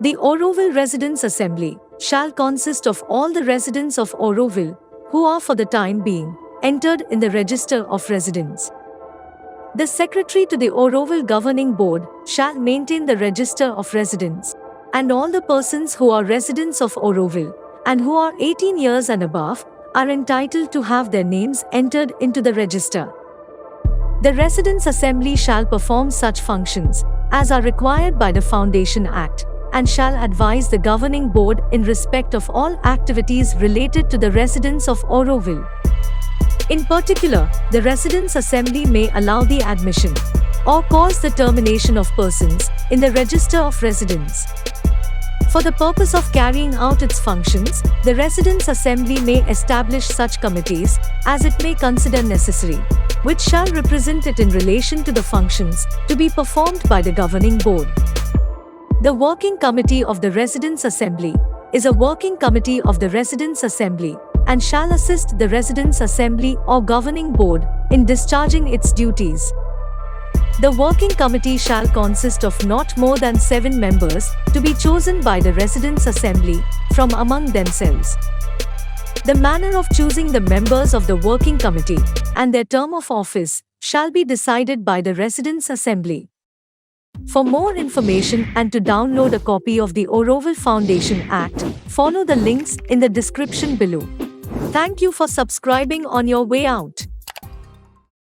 The Auroville Residents' Assembly shall consist of all the residents of Auroville who are for the time being entered in the Register of Residents. The Secretary to the Auroville Governing Board shall maintain the Register of Residents, and all the persons who are residents of Auroville and who are 18 years and above are entitled to have their names entered into the register. The Residents' Assembly shall perform such functions as are required by the Foundation Act and shall advise the Governing Board in respect of all activities related to the residents of Auroville. In particular, the Residents' Assembly may allow the admission or cause the termination of persons in the Register of Residents. For the purpose of carrying out its functions, the Residents' Assembly may establish such committees as it may consider necessary, which shall represent it in relation to the functions to be performed by the Governing Board. The Working Committee of the Residents' Assembly is a working committee of the Residents' Assembly and shall assist the Residents' Assembly or Governing Board in discharging its duties. The working committee shall consist of not more than 7 members to be chosen by the Residents' Assembly from among themselves. The manner of choosing the members of the working committee and their term of office shall be decided by the Residents' Assembly. For more information and to download a copy of the Auroville Foundation Act, follow the links in the description below. Thank you for subscribing on your way out.